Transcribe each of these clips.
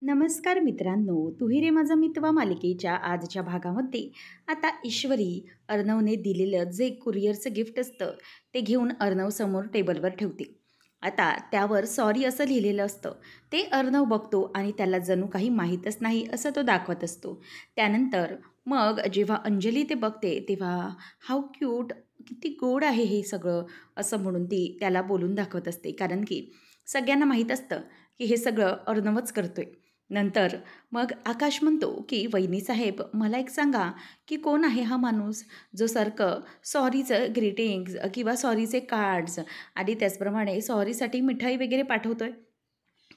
नमस्कार मित्रांनो, तू रे माझा मितवा मालिकेच्या आजच्या भागामध्ये आता ईश्वरी अर्णवने दिलेलं जे कुरिअरचं गिफ्ट असतं ते घेऊन अर्णव समोर टेबलवर ठेवते. आता त्यावर सॉरी असं लिहिलेलं असतं. ते अर्णव बघतो आणि त्याला जणू काही माहीतच नाही असं तो दाखवत असतो. त्यानंतर मग जेव्हा अंजली ते बघते तेव्हा हाऊ क्यूट, किती गोड आहे हे सगळं, असं म्हणून ती त्याला बोलून दाखवत असते. कारण की सगळ्यांना माहीत असतं की हे सगळं अर्णवच करतोय. नंतर मग आकाश म्हणतो की वहिनीसाहेब, मला एक सांगा की कोण आहे हा माणूस जो सारखं सॉरीचं ग्रीटिंग्ज किंवा सॉरीचे कार्ड्स आणि त्याचप्रमाणे सॉरीसाठी मिठाई वगैरे पाठवतोय.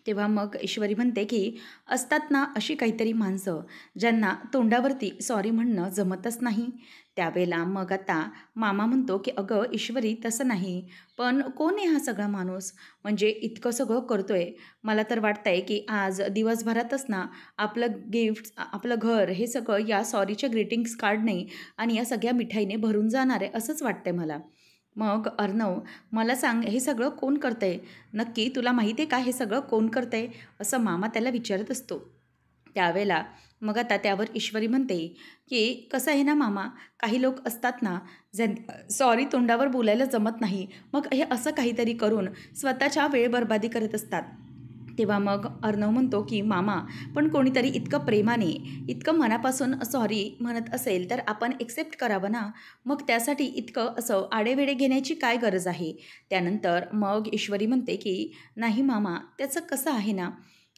तेव्हा मग ईश्वरी म्हणते की असतात ना अशी काहीतरी माणसं ज्यांना तोंडावरती सॉरी म्हणणं जमतच नाही. त्यावेळेला मग आता मामा म्हणतो की अगं ईश्वरी, तसं नाही, पण कोण आहे हा सगळा माणूस, म्हणजे इतकं सगळं करतोय. मला तर वाटतंय की आज दिवसभरातच ना आपलं गिफ्ट, आपलं घर हे सगळं या सॉरीच्या ग्रीटिंग्स कार्डने आणि या सगळ्या मिठाईने भरून जाणार आहे असंच वाटतंय मला. मग अर्णव, मला सांग हे सगळं कोण करतंय? नक्की तुला माहिती आहे का हे सगळं कोण करतंय? असं मामा त्याला विचारत असतो. त्यावेळेला मग आता त्यावर ईश्वरी म्हणते की कसं आहे ना मामा, काही लोक असतात ना ज्यां सॉरी तोंडावर बोलायला जमत नाही, मग हे असं काहीतरी करून स्वतःच्या वेळ बर्बादी करत असतात. तेव्हा मग अर्णव म्हणतो की मामा, पण कोणीतरी इतकं प्रेमाने, इतकं मनापासून सॉरी म्हणत असेल तर आपण एक्सेप्ट करावं ना. मग त्यासाठी इतकं असं आडेवेडे घेण्याची काय गरज आहे? त्यानंतर मग ईश्वरी म्हणते की नाही मामा, त्याचं कसं आहे ना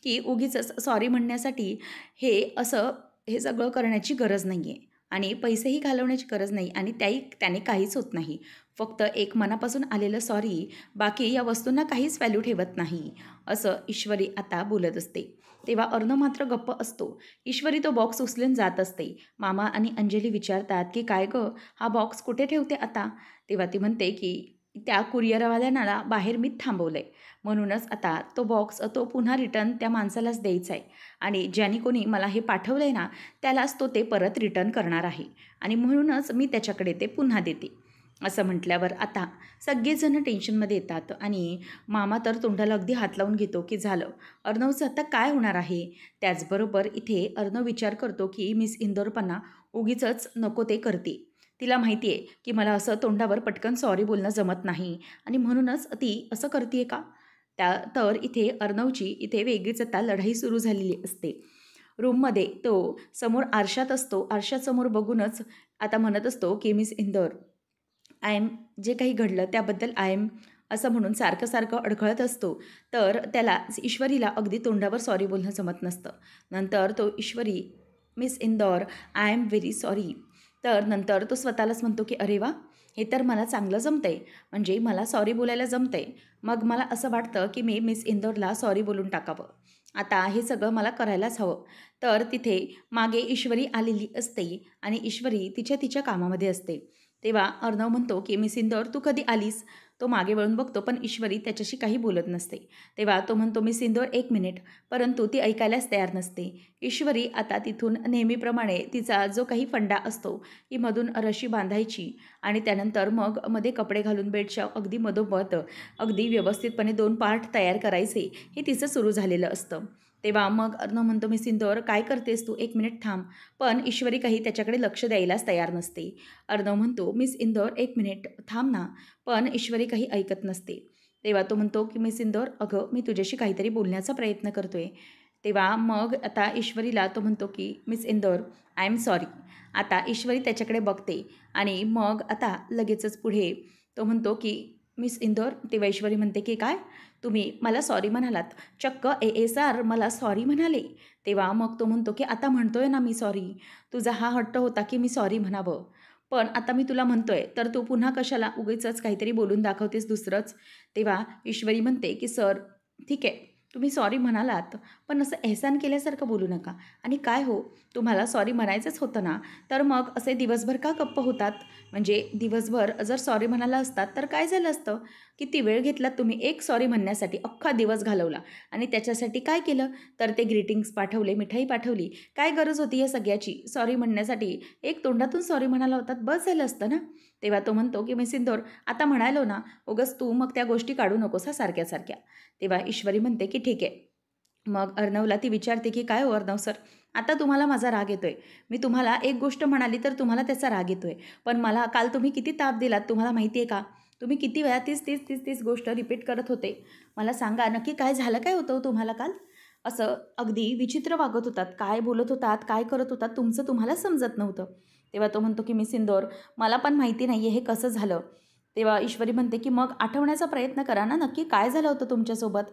की उगीचच सॉरी म्हणण्यासाठी हे सगळं करण्याची गरज नाही आहे आणि पैसेही घालवण्याची गरज नाही आणि त्याने काहीच होत नाही. फक्त एक मनापासून आलेलं सॉरी बाकी या वस्तूंना काहीच व्हॅल्यू ठेवत नाही, असं ईश्वरी आता बोलत असते. तेव्हा अर्णव मात्र गप्प असतो. ईश्वरी तो बॉक्स उचलून जात असते. मामा आणि अंजली विचारतात की काय गं, हा बॉक्स कुठे ठेवते आता? तेव्हा ती म्हणते की त्या कुरिअरवाल्याला बाहेर मी थांबवलं आहे, म्हणूनच आता तो बॉक्स तो पुन्हा रिटर्न त्या माणसालाच द्यायचा आहे आणि ज्याने कोणी मला हे पाठवलं आहे ना त्यालाच तो ते परत रिटर्न करणार आहे आणि म्हणूनच मी त्याच्याकडे ते पुन्हा देते. असं म्हटल्यावर आता सगळेजण टेन्शनमध्ये येतात आणि मामा तर तोंडाला अगदी हात लावून घेतो की झालं, अर्णवचं आता काय होणार आहे. त्याचबरोबर इथे अर्णव विचार करतो की मिस इंदोरपणा उगीचच नको ते करते. तिला माहिती आहे की मला असं तोंडावर पटकन सॉरी बोलणं जमत नाही आणि म्हणूनच ती असं करते का. तर इथे अर्णवची इथे वेगळीच आता लढाई सुरू झालेली असते. रूममध्ये तो समोर आरशात असतो. आरशासमोर बघूनच आता म्हणत असतो की मिस इंदौर, आय एम, जे काही घडलं त्याबद्दल आय एम, असं म्हणून सारखं सारखं अडखळत असतो. तर त्याला ईश्वरीला अगदी तोंडावर सॉरी बोलणं जमत नसतं. नंतर तो Ishwari, miss Indore, I am very sorry. तर नंतर तो स्वतःलाच म्हणतो की अरे वा, हे तर मला चांगलं जमतंय, म्हणजे मला सॉरी बोलायला जमतंय. मग मला असं वाटतं की मी मिस इंदौरला सॉरी बोलून टाकावं. आता हे सगळं मला करायलाच हवं. तर तिथे मागे ईश्वरी आलेली असते आणि ईश्वरी तिच्या कामामध्ये असते. तेव्हा अर्णव म्हणतो की मिस इंदौर, तू कधी आलीस? तो मागे वळून बघतो पण ईश्वरी त्याच्याशी काही बोलत नसते. तेव्हा तो म्हणतो मिस इंदौर, एक मिनिट, परंतु ती ऐकायलाच तयार नसते. ईश्वरी आता तिथून नेहमीप्रमाणे तिचा जो काही फंडा असतो की मधून रशी बांधायची आणि त्यानंतर मग मध्ये कपडे घालून बेडच्या अगदी मधोमध अगदी व्यवस्थितपणे 2 पार्ट तयार करायचे, हे तिचं सुरू झालेलं असतं. तेव्हा मग अर्णव म्हणतो मिस इंदौर, काय करतेस तू? एक मिनिट थांब. पण ईश्वरी काही त्याच्याकडे लक्ष द्यायलाच तयार नसते. अर्णव म्हणतो मिस इंदौर, एक मिनिट थांब ना. पण ईश्वरी काही ऐकत नसते. तेव्हा तो म्हणतो की मिस इंदौर, अगं मी तुझ्याशी काहीतरी बोलण्याचा प्रयत्न करतोय. तेव्हा मग आता ईश्वरीला तो म्हणतो की miss Indore, I am sorry. आता ईश्वरी त्याच्याकडे बघते आणि मग आता लगेचच पुढे तो म्हणतो की मिस इंदौर. तेव्हा ईश्वरी म्हणते की काय, तुम्ही मला सॉरी म्हणालात? चक्क ASR मला सॉरी म्हणाले? तेव्हा मग तो म्हणतो की आता म्हणतोय ना मी सॉरी. तुझा हा हट्ट होता की मी सॉरी म्हणावं, पण आता मी तुला म्हणतोय तर तू पुन्हा कशाला उगीचच काहीतरी बोलून दाखवतेस दुसरंच. तेव्हा ईश्वरी म्हणते की सर, ठीक आहे, तुम्ही सॉरी म्हणालात, पण असं एहसान केल्यासारखं बोलू नका. आणि काय हो, तुम्हाला सॉरी म्हणायचंच होतं ना, तर मग असे दिवसभर का गप्प होतात? म्हणजे दिवसभर जर सॉरी म्हणाला असतात तर काय झालं असतं? किती वेळ घेतलात तुम्ही एक सॉरी म्हणण्यासाठी, अख्खा दिवस घालवला आणि त्याच्यासाठी काय केलं? तर ते ग्रीटिंग्स पाठवले, मिठाई पाठवली. काय गरज होती या सगळ्याची? सॉरी म्हणण्यासाठी एक तोंडातून सॉरी म्हणाला होतात, बस झालं असतं ना. तेव्हा तो म्हणतो की मिस इंदौर, आता म्हणालो ना, उगाच तू मग त्या गोष्टी काढू नकोस हा सारख्या सारख्या. तेव्हा ईश्वरी म्हणते की ठीक आहे, मग अर्णवला ती विचारते की काय हो अर्णव सर, आता तुम्हाला माझा राग येतोय. मी तुम्हाला एक गोष्ट म्हणाली तर तुम्हाला त्याचा राग येतोय. पण मला काल तुम्ही किती ताप दिलात तुम्हाला माहिती आहे का? तुम्ही किती वेळा तीच गोष्ट रिपीट करत होते. मला सांगा नक्की काय झालं काय होतं हो तुम्हाला काल? असं अगदी विचित्र वागत होतात. काय बोलत होतात, काय करत होतात तुमचं तुम्हालाच समजत नव्हतं. तेव्हा तो म्हणतो की मिस इंदौर, मला पण माहिती नाही आहे हे कसं झालं. तेव्हा ईश्वरी म्हणते की मग आठवण्याचा प्रयत्न करा ना, नक्की काय झालं होतं तुमच्यासोबत?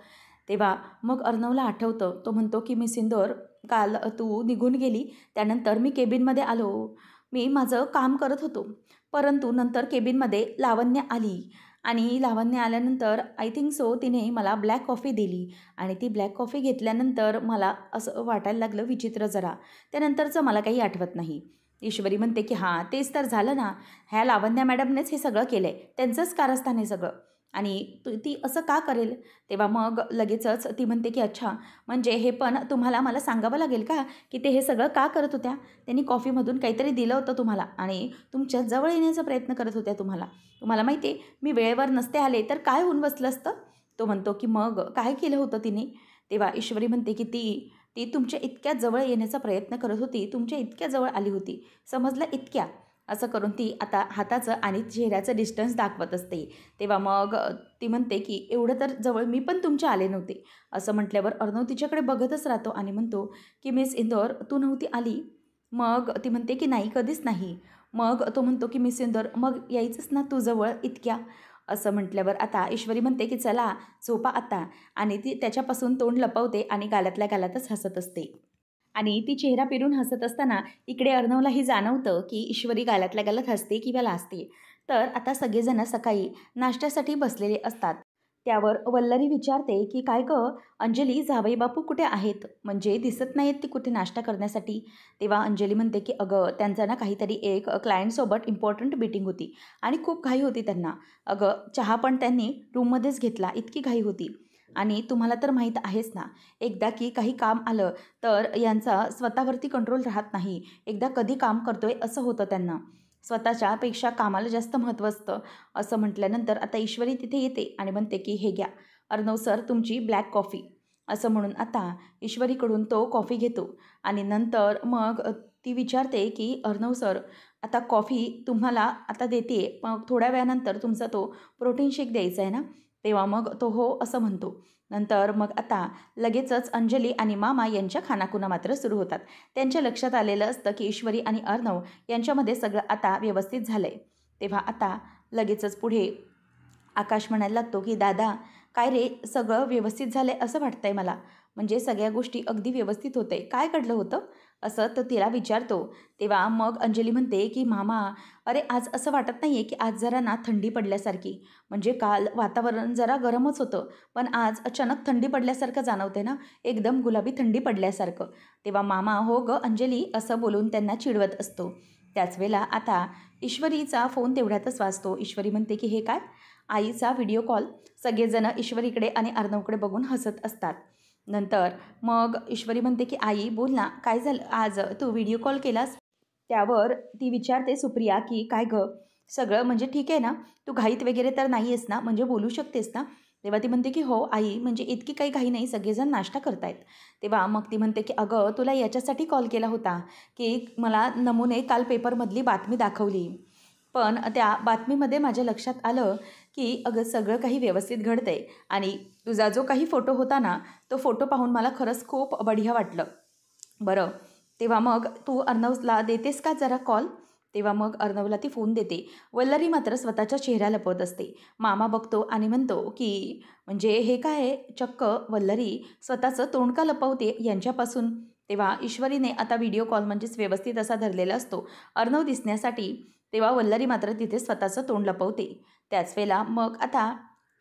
तेव्हा मग अर्णवला आठवतं. तो म्हणतो की मिस इंदौर, काल तू निघून गेली त्यानंतर मी केबिनमध्ये आलो. मी माझं काम करत होतो. परंतु नंतर केबिनमध्ये लावण्य आली आणि लावण्य आल्यानंतर आय थिंक सो तिने मला ब्लॅक कॉफी दिली आणि ती ब्लॅक कॉफी घेतल्यानंतर मला असं वाटायला लागलं विचित्र जरा. त्यानंतरचं मला काही आठवत नाही. ईश्वरी म्हणते की हां, तेच तर झालं ना. ह्या लावण्या मॅडमनेच हे सगळं केलं आहे. त्यांचंच कारस्थान आहे सगळं. आणि ती असं का करेल? तेव्हा मग लगेचच ती म्हणते की अच्छा, म्हणजे हे पण तुम्हाला मला सांगावं लागेल का की ते हे सगळं का करत होत्या? त्यांनी कॉफीमधून काहीतरी दिलं होतं तुम्हाला आणि तुमच्या जवळ येण्याचा प्रयत्न करत होत्या तुम्हाला. तुम्हाला माहिती आहे, मी वेळेवर नसते आले तर काय होऊन बसलं असतं? तो म्हणतो की मग काय केलं होतं तिने? तेव्हा ईश्वरी म्हणते की ती ती तुमच्या इतक्या जवळ येण्याचा प्रयत्न करत होती, तुमच्या इतक्या जवळ आली होती. समजलं इतक्या. असं करून ती आता हाताचं आणि चेहऱ्याचं डिस्टन्स दाखवत असते. तेव्हा मग ती म्हणते की एवढं तर जवळ मी पण तुमच्या आले नव्हते. असं म्हटल्यावर अर्णव तिच्याकडे बघतच राहतो आणि म्हणतो की मिस इंदौर, तू नव्हती आली? मग ती म्हणते की नाही, कधीच नाही. मग तो म्हणतो की मिस इंदौर, मग यायचंच ना तू जवळ इतक्या? असं म्हटल्यावर आता ईश्वरी म्हणते की चला झोपा आता, आणि ती त्याच्यापासून तोंड लपवते आणि गालातल्या गालातच हसत असते. आणि ती चेहरा पिरून हसत असताना इकडे अर्णवलाही जाणवतं की ईश्वरी गालातल्या गालात हसते किंवा लाजते. तर आता सगळेजण सकाळी नाश्त्यासाठी बसलेले असतात. त्यावर वल्लरी विचारते की काय गं अंजली, जावई बापू कुठे आहेत? म्हणजे दिसत नाहीत ती कुठे नाश्ता करण्यासाठी. तेव्हा अंजली म्हणते की अगं त्यांचा ना काहीतरी एक क्लायंटसोबत इम्पॉर्टंट मीटिंग होती आणि खूप घाई होती त्यांना. अगं चहा पण त्यांनी रूममध्येच घेतला, इतकी घाई होती. आणि तुम्हाला तर माहीत आहेच ना, एकदा की काही काम आलं तर यांचा स्वतःवरती कंट्रोल राहत नाही. एकदा कधी काम करतोय असं होतं त्यांना. स्वतःच्यापेक्षा कामाला जास्त महत्त्व असतं. असं म्हटल्यानंतर आता ईश्वरी तिथे येते आणि म्हणते की हे घ्या अर्णव सर तुमची ब्लॅक कॉफी. असं म्हणून आता ईश्वरीकडून तो कॉफी घेतो आणि नंतर मग ती विचारते की अर्णव सर, आता कॉफी तुम्हाला आता देते, मग थोड्या वेळानंतर तुमचा तो प्रोटीन शेक द्यायचा आहे ना? तेव्हा मग तो हो असं म्हणतो. नंतर मग आता लगेचच अंजली आणि मामा यांच्या खानाखुणा मात्र सुरू होतात. त्यांच्या लक्षात आलेलं असतं की ईश्वरी आणि अर्णव यांच्यामध्ये सगळं आता व्यवस्थित झालं आहे. तेव्हा आता लगेचच पुढे आकाश म्हणायला लागतो की दादा, काय रे सगळं व्यवस्थित झालं आहे असं वाटतंय मला. म्हणजे सगळ्या गोष्टी अगदी व्यवस्थित होते, काय घडलं होतं? असं तो तिला विचारतो. तेव्हा मग अंजली म्हणते की मामा, अरे आज असं वाटत नाही आहे की आज जरा ना थंडी पडल्यासारखी. म्हणजे काल वातावरण जरा गरमच होतं, पण आज अचानक थंडी पडल्यासारखं जाणवते ना, एकदम गुलाबी थंडी पडल्यासारखं. तेव्हा मामा हो गं अंजली असं बोलून त्यांना चिडवत असतो. त्याच वेळेला आता ईश्वरीचा फोन तेवढ्यातच वाजतो. ईश्वरी म्हणते की हे काय? आईचा व्हिडिओ कॉल. सगळेजण ईश्वरीकडे आणि अर्णवकडे बघून हसत असतात. नंतर मग ईश्वरी म्हणते की आई बोल ना, काय झालं आज तू व्हिडिओ कॉल केलास? त्यावर ती विचारते सुप्रिया की काय गं, सगळं म्हणजे ठीक आहे ना? तू घाईत वगैरे तर नाही आहेस ना? म्हणजे बोलू शकतेस ना? तेव्हा ती म्हणते की हो आई, म्हणजे इतकी काही घाई नाही, सगळेजण नाश्ता करतायत. तेव्हा मग ती म्हणते की अगं तुला याच्यासाठी कॉल केला होता की मला नमुने काल पेपरमधली बातमी दाखवली. पण त्या बातमीमध्ये माझ्या लक्षात आलं की अगं सगळं काही व्यवस्थित घडतंय आणि तुझा जो काही फोटो होता ना, तो फोटो पाहून मला खरंच खूप बढिया वाटलं. बरं, तेव्हा मग तू अर्णवला देतेस का जरा कॉल? तेव्हा मग अर्णवला ती फोन देते. वल्लरी मात्र स्वतःच्या चेहरा लपवत असते. मामा बघतो आणि म्हणतो की म्हणजे हे काय आहे? चक्क वल्लरी स्वतःचं तोंड का लपवते यांच्यापासून? तेव्हा ईश्वरीने आता व्हिडिओ कॉल म्हणजेच व्यवस्थित असा धरलेला असतो अर्णव दिसण्यासाठी. तेव्हा वल्लरी मात्र तिथे स्वतःचं तोंड लपवते. त्याच वेळेला मग आता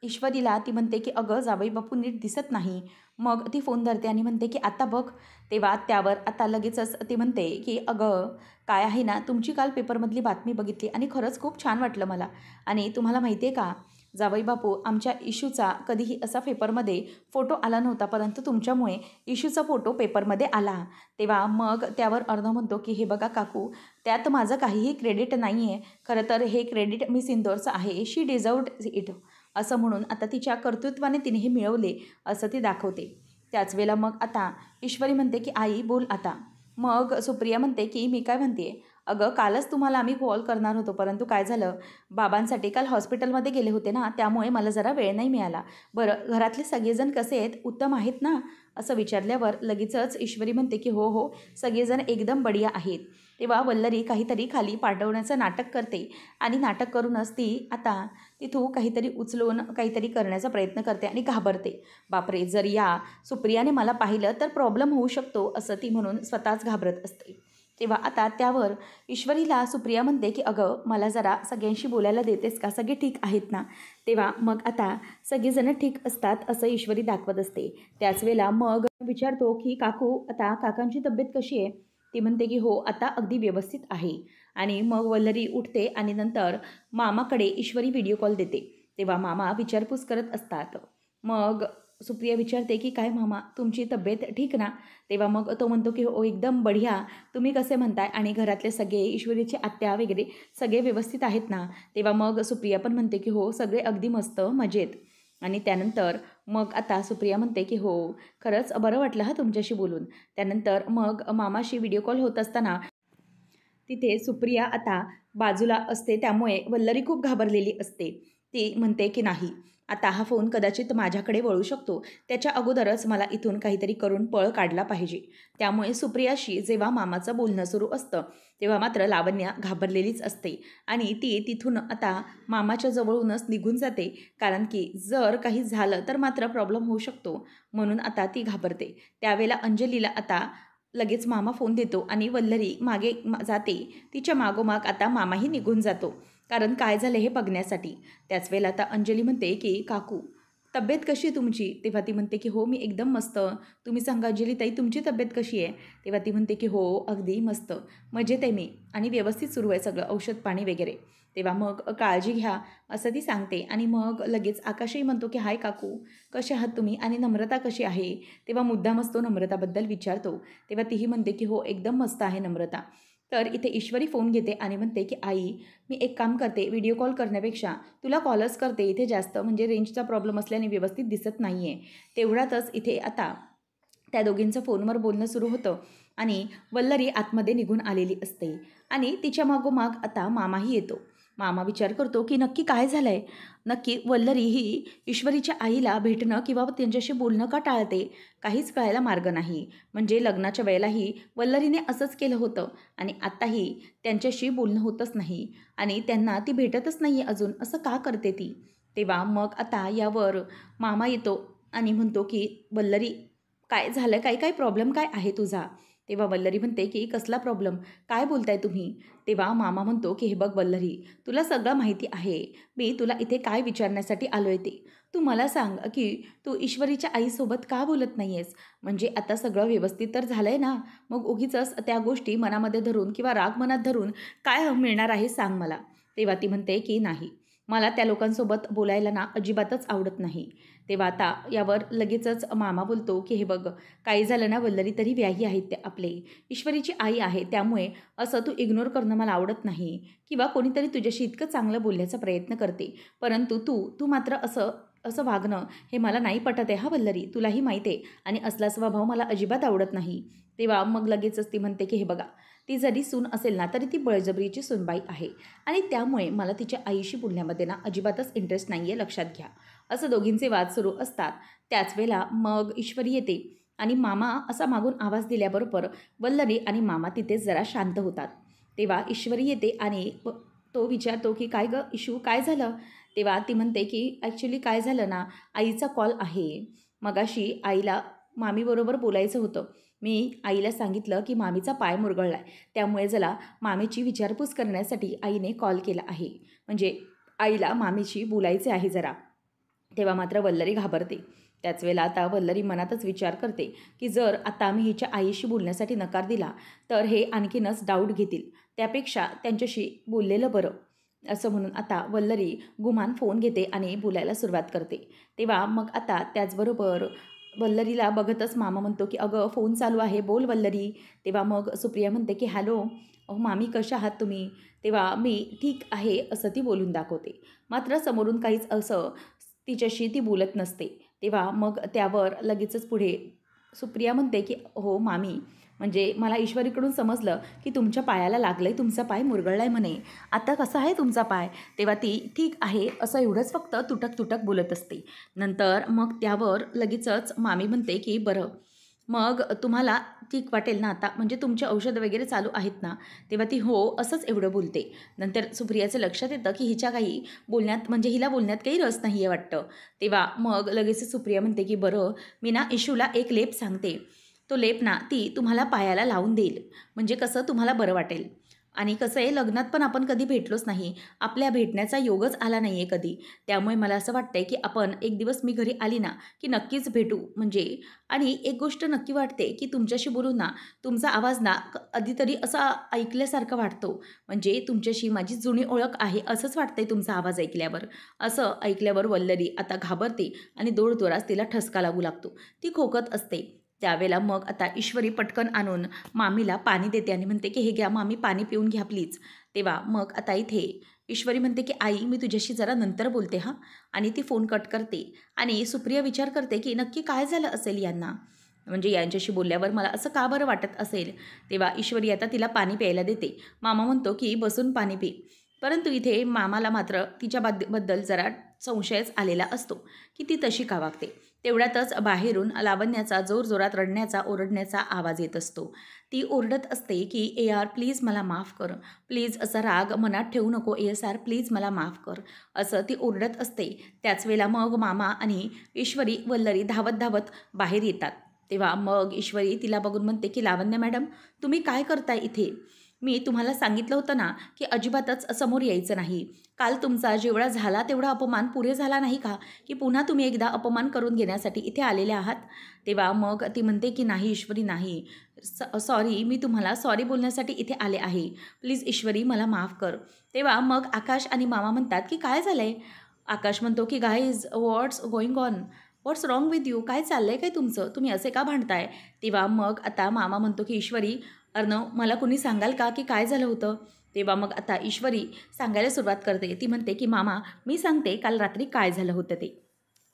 ईश्वरीला ती म्हणते की अगं जावई बापू नीट दिसत नाही. मग ती फोन धरते आणि म्हणते की आता बघ. तेव्हा त्यावर आता लगेचच ती म्हणते की अगं काय आहे ना, तुमची काल पेपरमधली बातमी बघितली आणि खरंच खूप छान वाटलं मला. आणि तुम्हाला माहिती आहे का जावई बापू, आमच्या इशूचा कधीही असा पेपरमध्ये फोटो आला नव्हता, परंतु तुमच्यामुळे इशूचा फोटो पेपरमध्ये आला. तेव्हा मग त्यावर अर्णव म्हणतो की हे बघा काकू, त्यात माझं काहीही क्रेडिट नाही आहे. खरं तर हे क्रेडिट मिस इंदौरचं आहे. शी डिझर्व्ड इट. असं म्हणून आता तिच्या कर्तृत्वाने तिने हे मिळवले असं ती दाखवते. त्याच वेळेला मग आता ईश्वरी म्हणते की आई बोल आता. मग सुप्रिया म्हणते की मी काय म्हणते, अगं कालच तुम्हाला आम्ही कॉल करणार होतो, परंतु काय झालं, बाबांसाठी काल हॉस्पिटलमध्ये गेले होते ना, त्यामुळे मला जरा वेळ नाही मिळाला. बरं घरातले सगळेजण कसे आहेत, उत्तम आहेत ना, असं विचारल्यावर लगेचच ईश्वरी म्हणते की हो हो, सगळेजण एकदम बढिया आहेत. तेव्हा वल्लरी काहीतरी खाली पाठवण्याचं नाटक करते आणि नाटक करूनच ती आता तिथून काहीतरी उचलून काहीतरी करण्याचा प्रयत्न करते आणि घाबरते. बापरे, जर या सुप्रियाने मला पाहिलं तर प्रॉब्लेम होऊ शकतो, असं ती म्हणून स्वतःच घाबरत असते. तेव्हा आता त्यावर ईश्वरीला सुप्रिया म्हणते की अगं मला जरा सगळ्यांशी बोलायला देतेस का, सगळे ठीक आहेत ना. तेव्हा मग आता सगळेजण ठीक असतात असं ईश्वरी दाखवत असते. त्याच वेळेला मग विचारतो की काकू आता काकांची तब्येत कशी आहे. ती म्हणते की हो आता अगदी व्यवस्थित आहे. आणि मग वल्लरी उठते आणि नंतर मामाकडे ईश्वरी व्हिडिओ कॉल देते. तेव्हा मामा विचारपूस करत असतात. मग सुप्रिया विचारते की काय मामा तुमची तब्येत ठीक ना. तेव्हा मग तो म्हणतो की हो एकदम बढिया, तुम्ही कसे म्हणताय आणि घरातले सगळे ईश्वरीची आत्या वगैरे सगळे व्यवस्थित आहेत ना. तेव्हा मग सुप्रिया पण म्हणते की हो सगळे अगदी मस्त मजेत. आणि त्यानंतर मग आता सुप्रिया म्हणते की हो खरंच बरं वाटलं हां तुमच्याशी बोलून. त्यानंतर मग मामाशी व्हिडिओ कॉल होत असताना तिथे सुप्रिया आता बाजूला असते, त्यामुळे वल्लरी खूप घाबरलेली असते. ती म्हणते की नाही, आता हा फोन कदाचित माझ्याकडे वळू शकतो. त्याच्या अगोदरच मला इथून काहीतरी करून पळ काढला पाहिजे. त्यामुळे सुप्रियाशी जेव्हा मामाचं बोलणं सुरू असतं, तेव्हा मात्र लावण्या घाबरलेलीच असते आणि ती तिथून आता मामाच्या जवळूनच निघून जाते. कारण की जर काही झालं तर मात्र प्रॉब्लेम होऊ शकतो, म्हणून आता ती घाबरते. त्यावेळेला अंजलीला आता लगेच मामा फोन देतो आणि वल्लरी मागे जाते. तिच्या मागोमाग आता मामाही निघून जातो, कारण काय झालं हे बघण्यासाठी. त्याच वेळेला आता अंजली म्हणते की काकू तब्येत कशी आहे तुमची. तेव्हा ती म्हणते की हो मी एकदम मस्त. तुम्ही सांगा अंजली ताई तुमची तब्येत कशी आहे. तेव्हा ती म्हणते की हो अगदी मस्त मजेत आहे मी आणि व्यवस्थित सुरू आहे सगळं औषध पाणी वगैरे. तेव्हा मग काळजी घ्या असं ती सांगते आणि मग लगेच आकाशही म्हणतो की हाय काकू कसे आहात तुम्ही आणि नम्रता कशी आहे. तेव्हा मुद्दामच तो नम्रताबद्दल विचारतो. तेव्हा तीही म्हणते की हो एकदम मस्त आहे नम्रता. तर इथे ईश्वरी फोन घेते आणि म्हणते की आई मी एक काम करते, व्हिडिओ कॉल करण्यापेक्षा तुला कॉलच करते. इथे जास्त म्हणजे रेंजचा प्रॉब्लेम असल्याने व्यवस्थित दिसत नाही आहे. तेवढ्यातच इथे आता त्या दोघींचं फोनवर बोलणं सुरू होतं आणि वल्लरी आतमध्ये निघून आलेली असते आणि तिच्या मागोमाग आता मामाही येतो. मामा विचार करतो की नक्की काय झालं आहे. नक्की वल्लरी ही ईश्वरीच्या आईला भेटणं किंवा त्यांच्याशी बोलणं का टाळते. काहीच कळायला मार्ग नाही. म्हणजे लग्नाच्या वेळेलाही वल्लरीने असंच केलं होतं आणि आत्ताही त्यांच्याशी बोलणं होतच नाही आणि त्यांना ती भेटतच नाही अजून, असं का करते ती. तेव्हा मग आता यावर मामा येतो आणि म्हणतो की वल्लरी काय झालं, काय काय प्रॉब्लेम काय आहे तुझा. तेव्हा वल्लरी म्हणते की कसला प्रॉब्लेम, काय बोलताय तुम्ही. तेव्हा मामा म्हणतो की हे बघ वल्लरी, तुला सगळं माहिती आहे. मी तुला इथे काय विचारण्यासाठी आलो आहे ते. तू मला सांग की तू ईश्वरीच्या आईसोबत का बोलत नाही आहेस. म्हणजे आता सगळं व्यवस्थित तर झालं आहे ना. मग उगीचच त्या गोष्टी मनामध्ये धरून किंवा राग मनात धरून काय मिळणार आहे सांग मला. तेव्हा ती म्हणते की नाही, मला त्या लोकांसोबत बोलायला ना अजिबातच आवडत नाही. तेव्हा आता यावर लगेचच मामा बोलतो की हे बघ काही झालं ना वल्लरी तरी व्याही आहेत ते आपले, ईश्वरीची आई आहे, त्यामुळे असं तू इग्नोर करणं मला आवडत नाही किंवा कोणीतरी तुझ्याशी इतकं चांगलं बोलण्याचा प्रयत्न करते, परंतु तू मात्र असं असं वागणं हे मला नाही पटत आहे हा वल्लरी, तुलाही माहिती आहे आणि असला स्वभाव मला अजिबात आवडत नाही. तेव्हा मग लगेचच ती म्हणते की हे बघा ती जरी सून असेल ना तरी ती बळजबरीची सूनबाई आहे आणि त्यामुळे मला तिच्या आईशी बोलण्यामध्ये ना अजिबातच इंटरेस्ट नाही आहे, लक्षात घ्या. असं दोघींचे वाद सुरू असतात. त्याच वेळेला मग ईश्वरी येते आणि मामा असा मागून आवाज दिल्याबरोबर वल्लरी आणि मामा तिथेच जरा शांत होतात. तेव्हा ईश्वरी येते आणि तो विचारतो की काय गं इशू काय झालं. तेव्हा ती म्हणते की ॲक्च्युली काय झालं ना, आईचा कॉल आहे. मगाशी आईला मामीबरोबर बोलायचं होतं. मी आईला सांगितलं की मामीचा पाय मुरगळला आहे, त्यामुळे जरा मामीची विचारपूस करण्यासाठी आईने कॉल केला आहे. म्हणजे आईला मामीशी बोलायचे आहे जरा. तेव्हा मात्र वल्लरी घाबरते. त्याच वेळेला आता वल्लरी मनातच विचार करते की जर आता मी हिच्या आईशी बोलण्यासाठी नकार दिला तर हे आणखीनच डाऊट घेतील, त्यापेक्षा त्यांच्याशी बोललेलं बरं. असं म्हणून आता वल्लरी गुमान फोन घेते आणि बोलायला सुरुवात करते. तेव्हा मग आता त्याचबरोबर वल्लरीला बघतच मामा म्हणतो की अगं फोन चालू आहे, बोल वल्लरी. तेव्हा मग सुप्रिया म्हणते की हॅलो अहो मामी कशा आहात तुम्ही. तेव्हा मी ठीक आहे असं ती बोलून दाखवते. मात्र समोरून काहीच असं तिच्याशी ती बोलत नसते. तेव्हा मग त्यावर लगेचच पुढे सुप्रिया म्हणते की हो मामी, म्हणजे मला ईश्वरीकडून समजलं की तुमच्या पायाला लागलं आहे, तुमचा पाय मुरगळला आहे म्हणे. आता कसा आहे तुमचा पाय? तेव्हा ती ठीक आहे असं एवढंच फक्त तुटक तुटक बोलत असते. नंतर मग त्यावर लगेचच मामी म्हणते की बरं, मग तुम्हाला ठीक वाटेल ना आता, म्हणजे तुमचे औषध वगैरे चालू आहेत ना? तेव्हा ती हो असंच एवढं बोलते. नंतर सुप्रियाचं लक्षात येतं की हिच्या काही बोलण्यात, म्हणजे हिला बोलण्यात काही रस नाही आहे वाटतं. तेव्हा मग लगेच सुप्रिया म्हणते की बरं, मी ना इशूला एक लेप सांगते, तो लेप ना ती तुम्हाला पायाला लावून देईल, म्हणजे कसं तुम्हाला बरं वाटेल. आणि कसं आहे, लग्नात पण आपण कधी भेटलोच नाही, आपल्या भेटण्याचा योगच आला नाही आहे कधी. त्यामुळे मला असं वाटतं आहे की आपण एक दिवस मी घरी आली ना की नक्कीच भेटू म्हणजे. आणि एक गोष्ट नक्की वाटते की तुमच्याशी बोलून ना तुमचा आवाज ना कधीतरी असा ऐकल्यासारखा वाटतो, म्हणजे तुमच्याशी माझी जुनी ओळख आहे असंच वाटतंय तुमचा आवाज ऐकल्यावर. असं ऐकल्यावर वल्लरी आता घाबरते आणि जोरजोरात तिला ठसका लागू लागतो. ती खोकत असते. त्यावेळेला मग आता ईश्वरी पटकन आणून मामीला पाणी देते आणि म्हणते की हे घ्या मामी, पाणी पिऊन घ्या प्लीज. तेव्हा मग आता इथे ईश्वरी म्हणते की आई, मी तुझ्याशी जरा नंतर बोलते हां. आणि ती फोन कट करते. आणि सुप्रिया विचार करते की नक्की काय झालं असेल यांना, म्हणजे यांच्याशी बोलल्यावर मला असं का बरं वाटत असेल. तेव्हा ईश्वरी आता तिला पाणी प्यायला देते. मामा म्हणतो की बसून पाणी पी. परंतु इथे मामाला मात्र तिच्याबद्दल जरा संशयच आलेला असतो की ती तशी का वागते. तेवढ्यातच बाहेरून लावण्याचा जोरजोरात रडण्याचा ओरडण्याचा आवाज येत असतो. ती ओरडत असते की ए आर प्लीज मला माफ कर, प्लीज असा राग मनात ठेवू नको एस आर, प्लीज मला माफ कर, असं ती ओरडत असते. त्याच वेळेला मग मामा आणि ईश्वरी वल्लरी धावत धावत बाहेर येतात. तेव्हा मग ईश्वरी तिला बघून म्हणते की लावण्य मॅडम, तुम्ही काय करताय इथे? मी तुम्हाला सांगितलं होतं ना की अजिबातच समोर यायचं नाही. काल तुमचा जेवढा झाला तेवढा अपमान पुरे झाला नाही का, की पुन्हा तुम्ही एकदा अपमान करून घेण्यासाठी इथे आलेले आहात? तेव्हा मग ती म्हणते की नाही ईश्वरी नाही, सॉरी, मी तुम्हाला सॉरी बोलण्यासाठी इथे आले आहे. प्लीज ईश्वरी मला माफ कर. तेव्हा मग आकाश आणि मामा म्हणतात की काय झालं आहे? आकाश म्हणतो की guys, what's going on, what's wrong with you, काय चाललं आहे काय तुमचं, तुम्ही असे का भांडताय? तेव्हा मग आता मामा म्हणतो की ईश्वरी, अर्णव, मला कुणी सांगाल का की काय झालं होतं? तेव्हा मग आता ईश्वरी सांगायला सुरुवात करते. ती म्हणते की मामा, मी सांगते काल रात्री काय झालं होतं ते.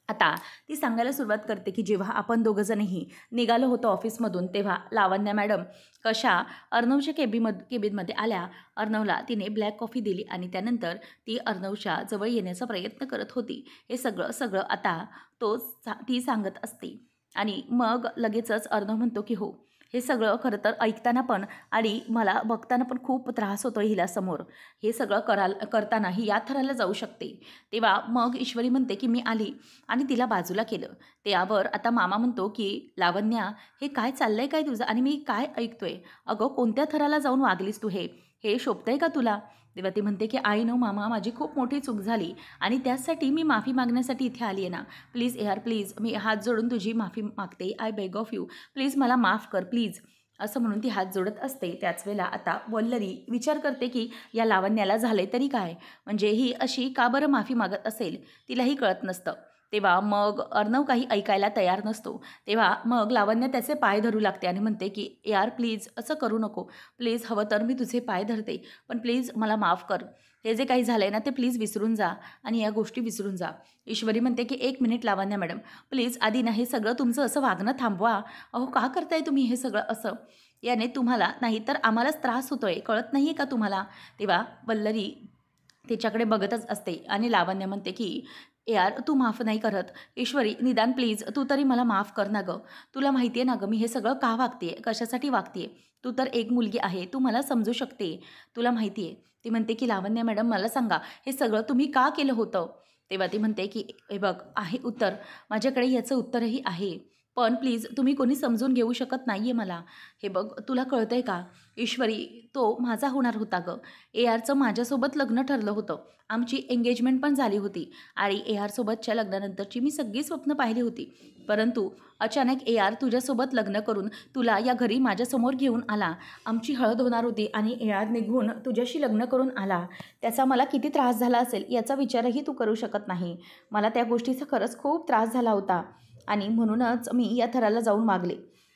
आता ती सांगायला सुरुवात करते की जेव्हा आपण दोघंजणही निघालो होतो ऑफिसमधून, तेव्हा लावण्या मॅडम कशा अर्णवच्या केबिनमध्ये आल्या. अर्णवला तिने ब्लॅक कॉफी दिली आणि त्यानंतर ती अर्णवच्या जवळ येण्याचा प्रयत्न करत होती. हे सगळं सगळं आता ती सांगत असते. आणि मग लगेचच अर्णव म्हणतो की हो, हे सगळं खरं तर ऐकताना पण आणि मला बघताना पण खूप त्रास होतो हिला समोर. हे सगळं करताना ही या थराला जाऊ शकते. तेव्हा मग ईश्वरी म्हणते की मी आली आणि तिला बाजूला केलं. त्यावर आता मामा म्हणतो की लावण्या, हे काय चाललंय काय तुझं आणि मी काय ऐकतोय? अगं कोणत्या थराला जाऊन वागलीस तू? हे हे शोभतंय का तुला? तेव्हा ती म्हणते की आय नो मामा, माझी खूप मोठी चूक झाली आणि त्यासाठी मी माफी मागण्यासाठी इथे आली आहे ना. प्लीज यार प्लीज, मी हात जोडून तुझी माफी मागते. I beg of you, please मला माफ कर प्लीज, असं म्हणून ती हात जोडत असते. त्याच वेळेला आता वल्लरी विचार करते की या लावण्याला झाले तरी काय, म्हणजे ही अशी का बरं माफी मागत असेल, तिलाही कळत नसतं. तेव्हा मग अर्णव काही ऐकायला तयार नसतो. तेव्हा मग लावण्य त्याचे पाय धरू लागते आणि म्हणते की यार प्लीज असं करू नको, प्लीज हवं तर मी तुझे पाय धरते, पण प्लीज मला माफ कर. हे जे काही झालं आहे ना ते प्लीज विसरून जा आणि या गोष्टी विसरून जा. ईश्वरी म्हणते की एक मिनिट लावण्या मॅडम, प्लीज आधी ना हे सगळं तुमचं असं वागणं थांबवा. अहो का करताय तुम्ही हे सगळं असं? याने तुम्हाला नाही तर आम्हालाच त्रास होतोय, कळत नाही आहे का तुम्हाला? तेव्हा वल्लरी तिच्याकडे बघतच असते आणि लावण्य म्हणते की यार तू माफ नाही करत, ईश्वरी निदान प्लीज तू तरी मला माफ कर ना गं. तुला माहिती आहे ना गं मी हे सगळं का वागते, कशासाठी वागते? तू तर एक मुलगी आहे, तू मला समजू शकते, तुला माहिती आहे. ती म्हणते की लावण्य मॅडम मला सांगा, हे सगळं तुम्ही का केलं होतं? तेव्हा ती म्हणते की हे बघ आहे उत्तर, माझ्याकडे याचं उत्तरही आहे, पण प्लीज तुम्ही कोणी समजून घेऊ शकत नाही आहे मला. हे बघ तुला कळतं आहे का ईश्वरी, तो माझा होणार होता गं. ए आरचं माझ्यासोबत लग्न ठरलं होतं, आमची एंगेजमेंट पण झाली होती आणि ए आरसोबतच्या लग्नानंतरची मी सगळी स्वप्न पाहिली होती. परंतु अचानक ए आर तुझ्यासोबत लग्न करून तुला या घरी माझ्यासमोर घेऊन आला. आमची हळद होणार होती आणि ए आर निघून तुझ्याशी लग्न करून आला. त्याचा मला किती त्रास झाला असेल याचा विचारही तू करू शकत नाही. मला त्या गोष्टीचा खरंच खूप त्रास झाला होता आणि म्हणूनच मी या थराला जाऊन मागले.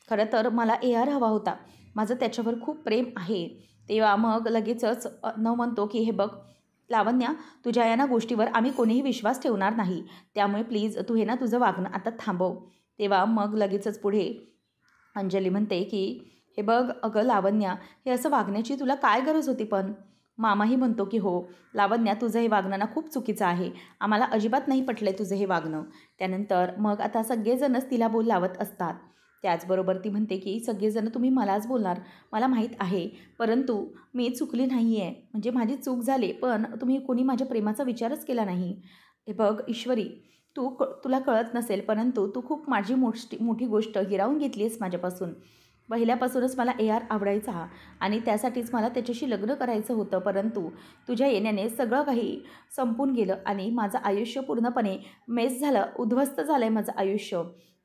खरं तर मला ए आर हवा होता, माझं त्याच्यावर खूप प्रेम आहे. तेव्हा मग लगेचच न म्हणतो की हे बघ लावण्या, तुझ्या या ना गोष्टीवर आम्ही कोणीही विश्वास ठेवणार नाही, त्यामुळे प्लीज तू हे ना तुझं वागणं आता थांबव. तेव्हा मग लगेचच पुढे अंजली म्हणते की हे बघ अगं लावण्या, हे असं वागण्याची तुला काय गरज होती पण. मामाही म्हणतो की हो लावण्या, तुझं हे वागणं ना खूप चुकीचं आहे, आम्हाला अजिबात नाही पटलं आहे तुझं हे वागणं. त्यानंतर मग आता सगळेजणच तिला बोल लावत असतात. त्याचबरोबर ती म्हणते की सगळेजण तुम्ही मलाच बोलणार, मला माहीत आहे, परंतु मी चुकली नाही आहे, म्हणजे माझी चूक झाली, पण तुम्ही कोणी माझ्या प्रेमाचा विचारच केला नाही. हे बघ ईश्वरी, तुला कळत नसेल, परंतु तू खूप माझी मोठी गोष्ट हिरावून घेतली आहेस माझ्यापासून. पहिल्यापासूनच मला AR आवडायचा आणि त्यासाठीच मला त्याच्याशी लग्न करायचं होतं, परंतु तुझ्या येण्याने सगळं काही संपून गेलं आणि माझं आयुष्य पूर्णपणे मेस झालं, उद्ध्वस्त झालं आहे माझं आयुष्य.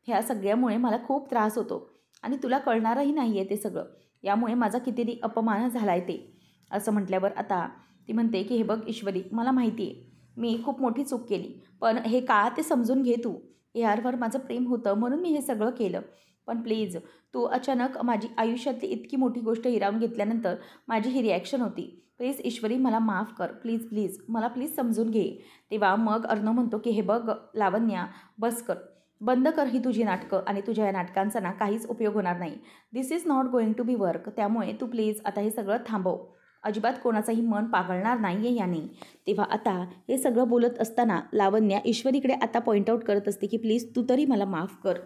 ह्या सगळ्यामुळे मला खूप त्रास होतो आणि तुला कळणारही नाही आहे ते सगळं. यामुळे माझा कितीतरी अपमान झाला आहे ते. असं म्हटल्यावर आता ती म्हणते की हे बघ ईश्वरी, मला माहिती आहे मी खूप मोठी चूक केली, पण हे का ते समजून घे तू. ARवर माझं प्रेम होतं म्हणून मी हे सगळं केलं, पण प्लीज तू अचानक माझी आयुष्यातली इतकी मोठी गोष्ट हिरावून घेतल्यानंतर माझी ही रिॲक्शन होती. प्लीज ईश्वरी, मला माफ कर, प्लीज प्लीज मला प्लीज समजून घे. तेव्हा मग अर्णव म्हणतो की हे बघ लावण्या, बस कर, बंद कर ही तुझी नाटकं आणि तुझ्या या नाटकांचा ना काहीच उपयोग होणार नाही. This is not going to be work. त्यामुळे तू प्लीज आता हे सगळं थांबव. अजिबात कोणाचंही मन पागळणार नाही आहे याने. तेव्हा आता हे सगळं बोलत असताना लावण्या ईश्वरीकडे आता पॉईंट आऊट करत असते की प्लीज तू तरी मला माफ कर.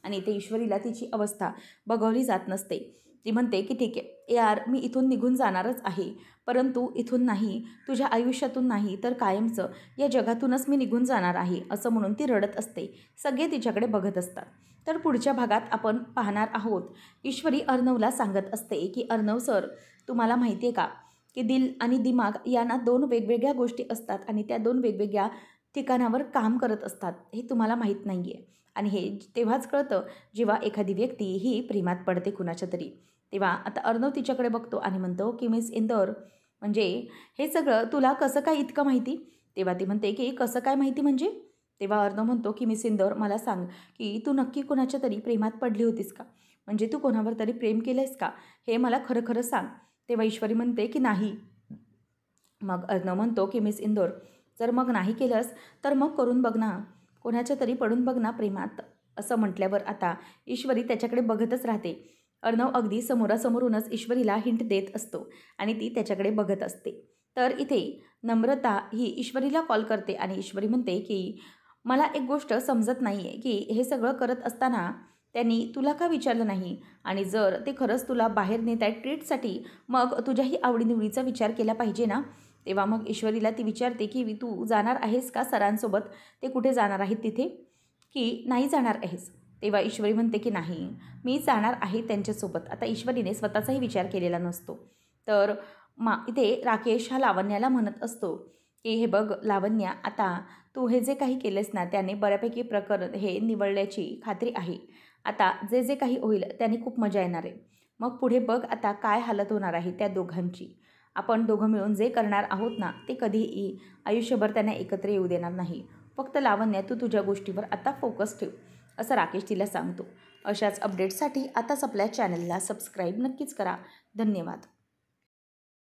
आणि ते ईश्वरीला तिची अवस्था बघवली जात नसते. ती म्हणते की ठीक आहे यार, मी इथून निघून जाणारच आहे, परंतु इथून नाही, तुझ्या आयुष्यातून नाही, तर कायमचं या जगातूनच मी निघून जाणार आहे, असं म्हणून ती रडत असते. सगळे तिच्याकडे बघत असतात. तर पुढच्या भागात आपण पाहणार आहोत, ईश्वरी अर्णवला सांगत असते की अर्णव सर, तुम्हाला माहिती आहे का की दिल आणि दिमाग यांना 2 वेगवेगळ्या गोष्टी असतात आणि त्या 2 वेगवेगळ्या ठिकाणावर काम करत असतात, हे तुम्हाला माहीत नाही आहे. आणि हे तेव्हाच कळतं जेव्हा एखादी व्यक्ती ही प्रेमात पडते कुणाच्या तरी. तेव्हा आता अर्णव तिच्याकडे बघतो आणि म्हणतो की मिस इंदौर, म्हणजे हे सगळं तुला कसं काय इतकं माहिती. तेव्हा ती म्हणते की कसं काय माहिती म्हणजे. तेव्हा अर्णव म्हणतो की मिस इंदौर, मला सांग की तू नक्की कोणाच्या तरी प्रेमात पडली होतीस का, म्हणजे तू कोणावर तरी प्रेम केलं आहेस का, हे मला खरं खरं सांग. तेव्हा ईश्वरी म्हणते की नाही. मग अर्णव म्हणतो की मिस इंदौर, जर मग नाही केलंस तर मग करून बघ ना, कोणाच्या तरी पडून बघ ना प्रेमात. असं म्हटल्यावर आता ईश्वरी त्याच्याकडे बघतच राहते. अर्णव अगदी समोरासमोरूनच ईश्वरीला हिंट देत असतो आणि ती त्याच्याकडे बघत असते. तर इथे नम्रता ही ईश्वरीला कॉल करते आणि ईश्वरी म्हणते की मला एक गोष्ट समजत नाही आहे की हे सगळं करत असताना त्यांनी तुला का विचारलं नाही, आणि जर ते खरंच तुला बाहेर नेत आहेत ट्रीटसाठी, मग तुझ्याही आवडीनिवडीचा विचार केला पाहिजे ना. तेव्हा मग ईश्वरीला ती विचारते की तू जाणार आहेस का सरांसोबत, ते कुठे जाणार आहेत तिथे, की नाही जाणार आहेस. तेव्हा ईश्वरी म्हणते की नाही, मी जाणार आहे त्यांच्यासोबत. आता ईश्वरीने स्वतःचाही विचार केलेला नसतो. तर इथे राकेश हा लावण्याला म्हणत असतो की हे बघ लावण्या, आता तू हे जे काही केलेस ना त्याने बऱ्यापैकी प्रकरण हे निवडल्याची खात्री आहे. आता जे जे काही होईल त्याने खूप मजा येणार आहे. मग पुढे बघ आता काय हालत होणार आहे त्या दोघांची. आपण दोघं मिळून जे करणार आहोत ना ते कधीही आयुष्यभर त्यांना एकत्र येऊ देणार नाही. फक्त लावण्या, तू तुझ्या गोष्टीवर आता फोकस ठेव, असं राकेश तिला सांगतो. अशाच अपडेट्ससाठी आताच आपल्या चॅनलला सबस्क्राईब नक्कीच करा. धन्यवाद.